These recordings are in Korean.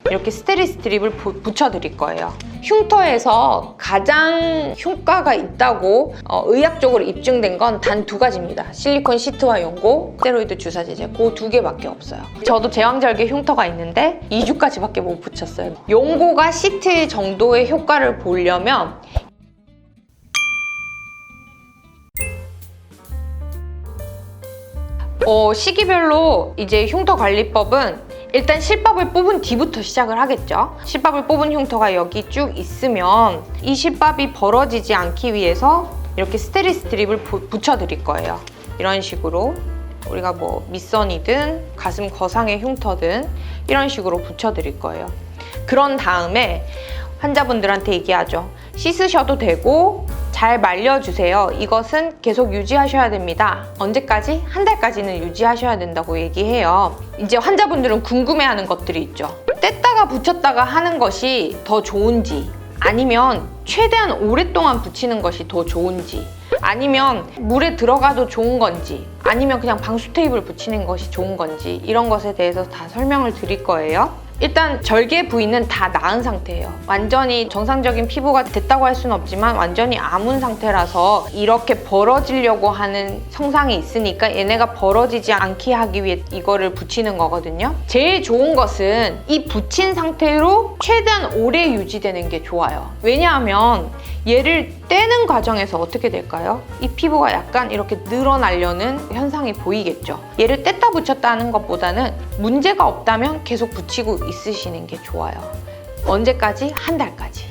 이렇게 스테리 스트립을 붙여드릴 거예요. 흉터에서 가장 효과가 있다고 의학적으로 입증된 건 단 2가지입니다. 실리콘 시트와 연고, 스테로이드 주사 제제, 그 2개밖에 없어요. 저도 제왕절개 흉터가 있는데 2주까지밖에 못 붙였어요. 연고가 시트 정도의 효과를 보려면 시기별로 이제 흉터 관리법은 일단 실밥을 뽑은 뒤부터 시작을 하겠죠. 실밥을 뽑은 흉터가 여기 쭉 있으면 이 실밥이 벌어지지 않기 위해서 이렇게 스테리 스트립을 붙여드릴 거예요. 이런 식으로 우리가 뭐 밑선이든 가슴 거상의 흉터든 이런 식으로 붙여드릴 거예요. 그런 다음에 환자분들한테 얘기하죠. 씻으셔도 되고 잘 말려주세요. 이것은 계속 유지하셔야 됩니다. 언제까지? 한 달까지는 유지하셔야 된다고 얘기해요. 이제 환자분들은 궁금해하는 것들이 있죠. 뗐다가 붙였다가 하는 것이 더 좋은지, 아니면 최대한 오랫동안 붙이는 것이 더 좋은지, 아니면 물에 들어가도 좋은 건지, 아니면 그냥 방수 테이프를 붙이는 것이 좋은 건지, 이런 것에 대해서 다 설명을 드릴 거예요. 일단 절개 부위는 다 나은 상태예요. 완전히 정상적인 피부가 됐다고 할 수는 없지만 완전히 아문 상태라서 이렇게 벌어지려고 하는 성상이 있으니까 얘네가 벌어지지 않게 하기 위해 이거를 붙이는 거거든요. 제일 좋은 것은 이 붙인 상태로 최대한 오래 유지되는 게 좋아요. 왜냐하면 얘를 떼는 과정에서 어떻게 될까요? 이 피부가 약간 이렇게 늘어나려는 현상이 보이겠죠. 얘를 뗐다 붙였다 하는 것보다는 문제가 없다면 계속 붙이고 있으시는 게 좋아요. 언제까지? 한 달까지.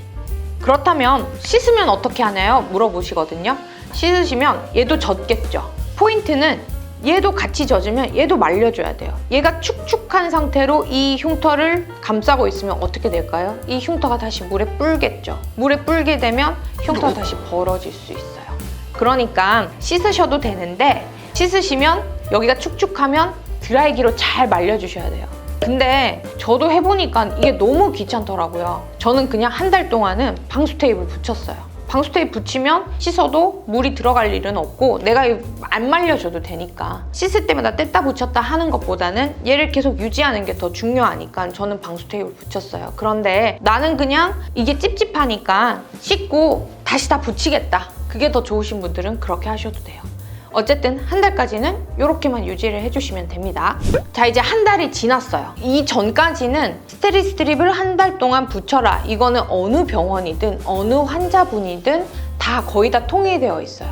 그렇다면 씻으면 어떻게 하나요? 물어보시거든요. 씻으시면 얘도 젖겠죠. 포인트는 얘도 같이 젖으면 얘도 말려줘야 돼요. 얘가 축축한 상태로 이 흉터를 감싸고 있으면 어떻게 될까요? 이 흉터가 다시 물에 불겠죠. 물에 불게 되면 흉터가 다시 벌어질 수 있어요. 그러니까 씻으셔도 되는데 씻으시면 여기가 축축하면 드라이기로 잘 말려주셔야 돼요. 근데 저도 해보니까 이게 너무 귀찮더라고요. 저는 그냥 한 달 동안은 방수 테이프를 붙였어요. 방수 테이프 붙이면 씻어도 물이 들어갈 일은 없고 내가 안 말려줘도 되니까 씻을 때마다 뗐다 붙였다 하는 것보다는 얘를 계속 유지하는 게 더 중요하니까 저는 방수 테이프를 붙였어요. 그런데 나는 그냥 이게 찝찝하니까 씻고 다시 다 붙이겠다. 그게 더 좋으신 분들은 그렇게 하셔도 돼요. 어쨌든 한 달까지는 이렇게만 유지를 해주시면 됩니다. 자, 이제 한 달이 지났어요. 이 전까지는 스테리 스트립을 한 달 동안 붙여라. 이거는 어느 병원이든 어느 환자분이든 다 거의 다 통일되어 있어요.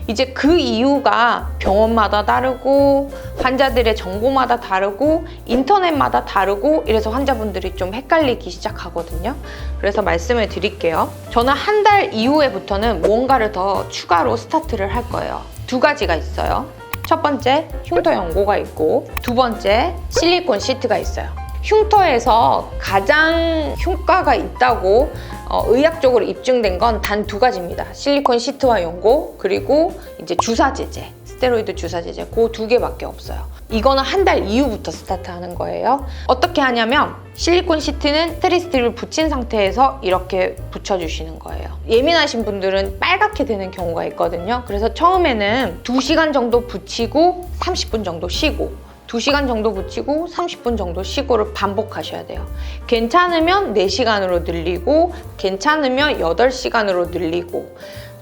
이제 그 이유가 병원마다 다르고 환자들의 정보마다 다르고 인터넷마다 다르고 이래서 환자분들이 좀 헷갈리기 시작하거든요. 그래서 말씀을 드릴게요. 저는 한 달 이후에부터는 무언가를 더 추가로 스타트를 할 거예요. 2가지가 있어요. 첫 번째, 흉터 연고가 있고 두 번째, 실리콘 시트가 있어요. 흉터에서 가장 효과가 있다고 의학적으로 입증된 건 단 2가지입니다. 실리콘 시트와 연고, 그리고 이제 주사 제제, 스테로이드 주사 제제, 그 2개밖에 없어요. 이거는 한 달 이후부터 스타트하는 거예요. 어떻게 하냐면 실리콘 시트는 스테리 스트립을 붙인 상태에서 이렇게 붙여주시는 거예요. 예민하신 분들은 빨갛게 되는 경우가 있거든요. 그래서 처음에는 2시간 정도 붙이고 30분 정도 쉬고 2시간 정도 붙이고 30분 정도 쉬고를 반복하셔야 돼요. 괜찮으면 4시간으로 늘리고 괜찮으면 8시간으로 늘리고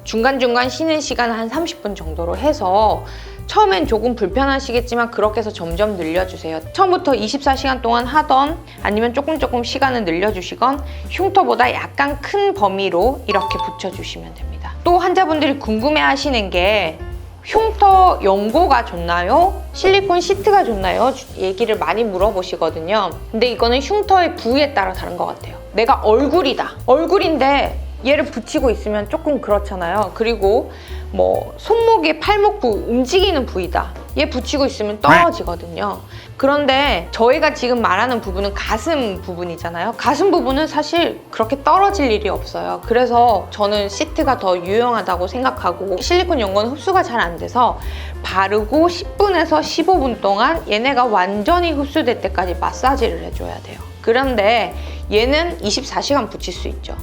중간중간 쉬는 시간 한 30분 정도로 해서 처음엔 조금 불편하시겠지만 그렇게 해서 점점 늘려주세요. 처음부터 24시간 동안 하던 아니면 조금 시간을 늘려주시건 흉터보다 약간 큰 범위로 이렇게 붙여주시면 됩니다. 또 환자분들이 궁금해하시는 게 흉터 연고가 좋나요? 실리콘 시트가 좋나요? 얘기를 많이 물어보시거든요. 근데 이거는 흉터의 부위에 따라 다른 것 같아요. 내가 얼굴이다. 얼굴인데 얘를 붙이고 있으면 조금 그렇잖아요. 그리고 뭐 손목에 팔목 부위, 움직이는 부위다. 얘 붙이고 있으면 떨어지거든요. 그런데 저희가 지금 말하는 부분은 가슴 부분이잖아요. 가슴 부분은 사실 그렇게 떨어질 일이 없어요. 그래서 저는 시트가 더 유용하다고 생각하고 실리콘 연고는 흡수가 잘 안 돼서 바르고 10분에서 15분 동안 얘네가 완전히 흡수될 때까지 마사지를 해줘야 돼요. 그런데 얘는 24시간 붙일 수 있죠.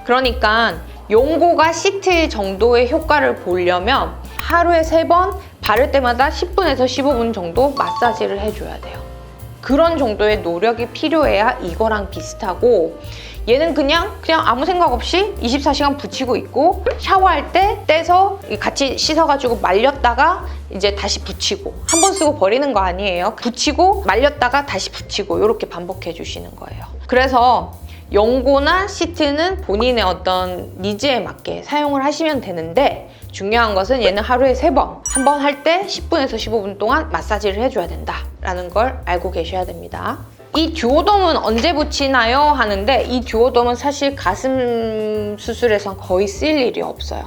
그러니까 연고가 시트 정도의 효과를 보려면 하루에 3번 바를 때마다 10분에서 15분 정도 마사지를 해줘야 돼요. 그런 정도의 노력이 필요해야 이거랑 비슷하고, 얘는 그냥 아무 생각 없이 24시간 붙이고 있고, 샤워할 때 떼서 같이 씻어가지고 말렸다가 이제 다시 붙이고, 한 번 쓰고 버리는 거 아니에요. 붙이고 말렸다가 다시 붙이고, 이렇게 반복해 주시는 거예요. 그래서 연고나 시트는 본인의 어떤 니즈에 맞게 사용을 하시면 되는데, 중요한 것은 얘는 하루에 3번, 한 번 할 때 10분에서 15분 동안 마사지를 해줘야 된다라는 걸 알고 계셔야 됩니다. 이 듀오덤은 언제 붙이나요? 하는데, 이 듀오덤은 사실 가슴 수술에선 거의 쓸 일이 없어요.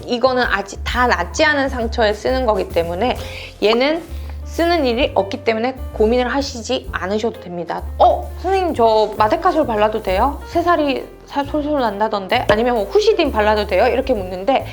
이거는 아직 다 낫지 않은 상처에 쓰는 거기 때문에 얘는 쓰는 일이 없기 때문에 고민을 하시지 않으셔도 됩니다. 선생님 저 마데카솔 발라도 돼요? 새살이 솔솔 난다던데? 아니면 뭐 후시딘 발라도 돼요? 이렇게 묻는데,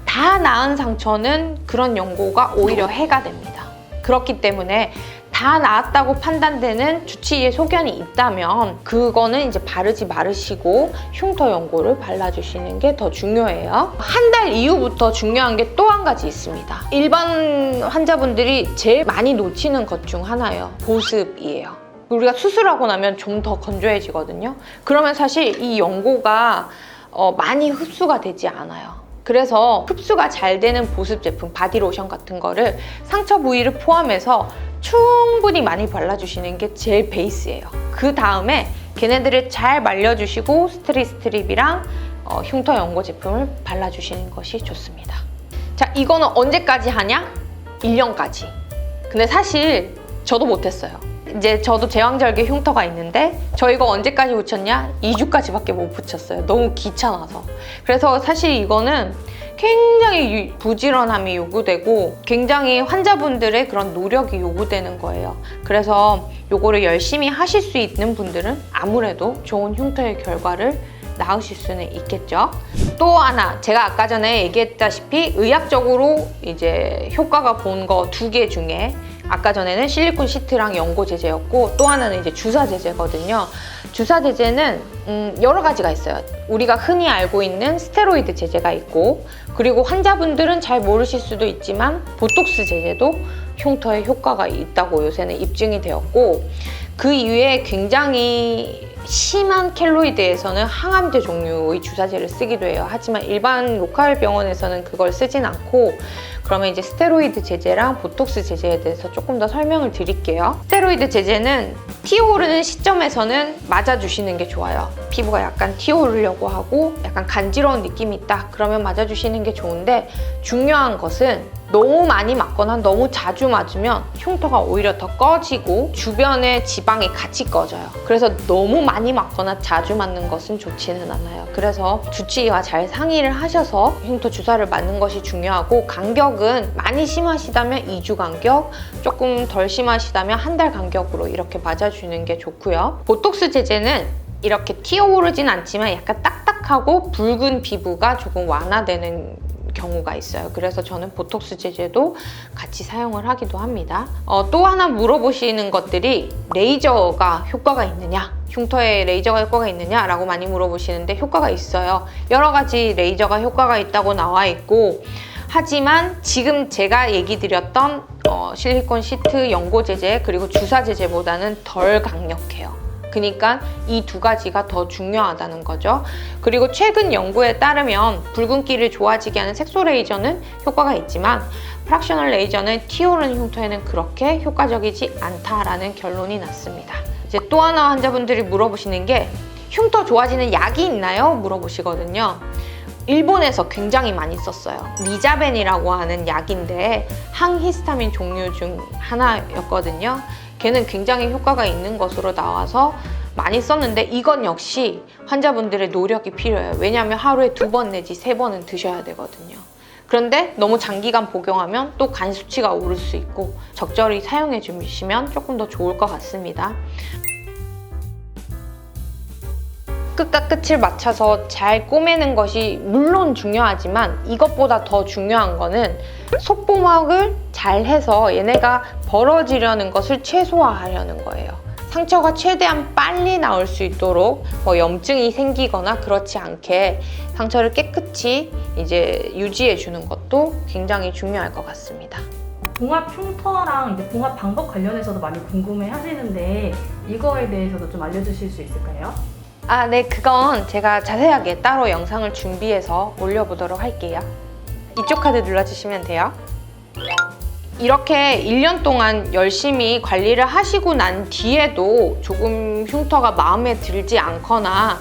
다 나은 상처는 그런 연고가 오히려 해가 됩니다. 그렇기 때문에 다 나았다고 판단되는 주치의의 소견이 있다면 그거는 이제 바르지 마르시고 흉터 연고를 발라주시는 게 더 중요해요. 한 달 이후부터 중요한 게 또 한 가지 있습니다. 일반 환자분들이 제일 많이 놓치는 것 중 하나예요. 보습이에요. 우리가 수술하고 나면 좀 더 건조해지거든요. 그러면 사실 이 연고가 많이 흡수가 되지 않아요. 그래서 흡수가 잘 되는 보습 제품, 바디로션 같은 거를 상처 부위를 포함해서 충분히 많이 발라주시는 게 제일 베이스예요. 그 다음에 걔네들을 잘 말려주시고 스트립이랑 흉터 연고 제품을 발라주시는 것이 좋습니다. 자, 이거는 언제까지 하냐? 1년까지. 근데 사실 저도 못했어요. 이제 저도 제왕절개 흉터가 있는데 저 이거 언제까지 붙였냐? 2주까지밖에 못 붙였어요. 너무 귀찮아서. 그래서 사실 이거는 굉장히 부지런함이 요구되고 굉장히 환자분들의 그런 노력이 요구되는 거예요. 그래서 요거를 열심히 하실 수 있는 분들은 아무래도 좋은 흉터의 결과를 낳으실 수는 있겠죠. 또 하나, 제가 아까 전에 얘기했다시피 의학적으로 이제 효과가 본 거 2개 중에 아까 전에는 실리콘 시트랑 연고 제제였고, 또 하나는 이제 주사 제제거든요. 주사 제제는 여러 가지가 있어요. 우리가 흔히 알고 있는 스테로이드 제제가 있고, 그리고 환자분들은 잘 모르실 수도 있지만 보톡스 제제도 흉터에 효과가 있다고 요새는 입증이 되었고, 그 이외에 굉장히 심한 켈로이드에서는 항암제 종류의 주사제를 쓰기도 해요. 하지만 일반 로컬 병원에서는 그걸 쓰진 않고, 그러면 이제 스테로이드 제제랑 보톡스 제제에 대해서 조금 더 설명을 드릴게요. 스테로이드 제제는 튀어오르는 시점에서는 맞아주시는 게 좋아요. 피부가 약간 튀어오르려고 하고 약간 간지러운 느낌이 있다, 그러면 맞아주시는 게 좋은데, 중요한 것은 너무 많이 맞거나 너무 자주 맞으면 흉터가 오히려 더 꺼지고 주변의 지방이 같이 꺼져요. 그래서 너무 많이 맞거나 자주 맞는 것은 좋지는 않아요. 그래서 주치의와 잘 상의를 하셔서 흉터 주사를 맞는 것이 중요하고, 간격은 많이 심하시다면 2주 간격, 조금 덜 심하시다면 1달 간격으로 이렇게 맞아주는 게 좋고요. 보톡스 제제는 이렇게 튀어오르진 않지만 약간 딱딱하고 붉은 피부가 조금 완화되는 경우가 있어요. 그래서 저는 보톡스 제제도 같이 사용을 하기도 합니다. 또 하나 물어보시는 것들이 레이저가 효과가 있느냐, 흉터에 레이저가 효과가 있느냐 라고 많이 물어보시는데, 효과가 있어요. 여러 가지 레이저가 효과가 있다고 나와 있고, 하지만 지금 제가 얘기 드렸던 실리콘 시트, 연고 제제, 그리고 주사 제제보다는 덜 강력해요. 그러니까 이 2가지가 더 중요하다는 거죠. 그리고 최근 연구에 따르면 붉은기를 좋아지게 하는 색소 레이저는 효과가 있지만 프락셔널 레이저는 튀어오르는 흉터에는 그렇게 효과적이지 않다라는 결론이 났습니다. 이제 또 하나 환자분들이 물어보시는 게, 흉터 좋아지는 약이 있나요? 물어보시거든요. 일본에서 굉장히 많이 썼어요. 리자벤이라고 하는 약인데 항히스타민 종류 중 하나였거든요. 걔는 굉장히 효과가 있는 것으로 나와서 많이 썼는데, 이건 역시 환자분들의 노력이 필요해요. 왜냐하면 하루에 2번 내지 3번은 드셔야 되거든요. 그런데 너무 장기간 복용하면 또 간 수치가 오를 수 있고, 적절히 사용해 주시면 조금 더 좋을 것 같습니다. 끝과 끝을 맞춰서 잘 꼬매는 것이 물론 중요하지만, 이것보다 더 중요한 거는 속보막을 잘 해서 얘네가 벌어지려는 것을 최소화하려는 거예요. 상처가 최대한 빨리 나올 수 있도록 염증이 생기거나 그렇지 않게 상처를 깨끗이 이제 유지해 주는 것도 굉장히 중요할 것 같습니다. 봉합 흉터랑 이제 봉합 방법 관련해서도 많이 궁금해 하시는데 이거에 대해서도 좀 알려주실 수 있을까요? 아, 네, 그건 제가 자세하게 따로 영상을 준비해서 올려보도록 할게요. 이쪽 카드 눌러주시면 돼요. 이렇게 1년 동안 열심히 관리를 하시고 난 뒤에도 조금 흉터가 마음에 들지 않거나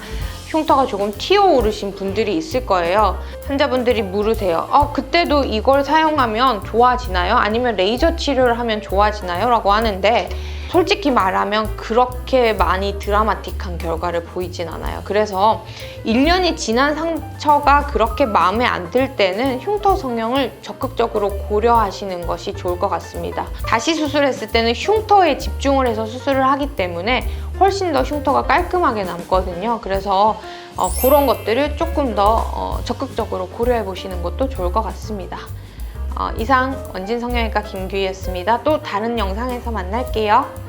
흉터가 조금 튀어오르신 분들이 있을 거예요. 환자분들이 물으세요. 그때도 이걸 사용하면 좋아지나요? 아니면 레이저 치료를 하면 좋아지나요? 라고 하는데 솔직히 말하면 그렇게 많이 드라마틱한 결과를 보이진 않아요. 그래서 1년이 지난 상처가 그렇게 마음에 안 들 때는 흉터 성형을 적극적으로 고려하시는 것이 좋을 것 같습니다. 다시 수술했을 때는 흉터에 집중을 해서 수술을 하기 때문에 훨씬 더 흉터가 깔끔하게 남거든요. 그래서 그런 것들을 조금 더 적극적으로 고려해 보시는 것도 좋을 것 같습니다. 이상 원진 성형외과 김규희였습니다. 또 다른 영상에서 만날게요.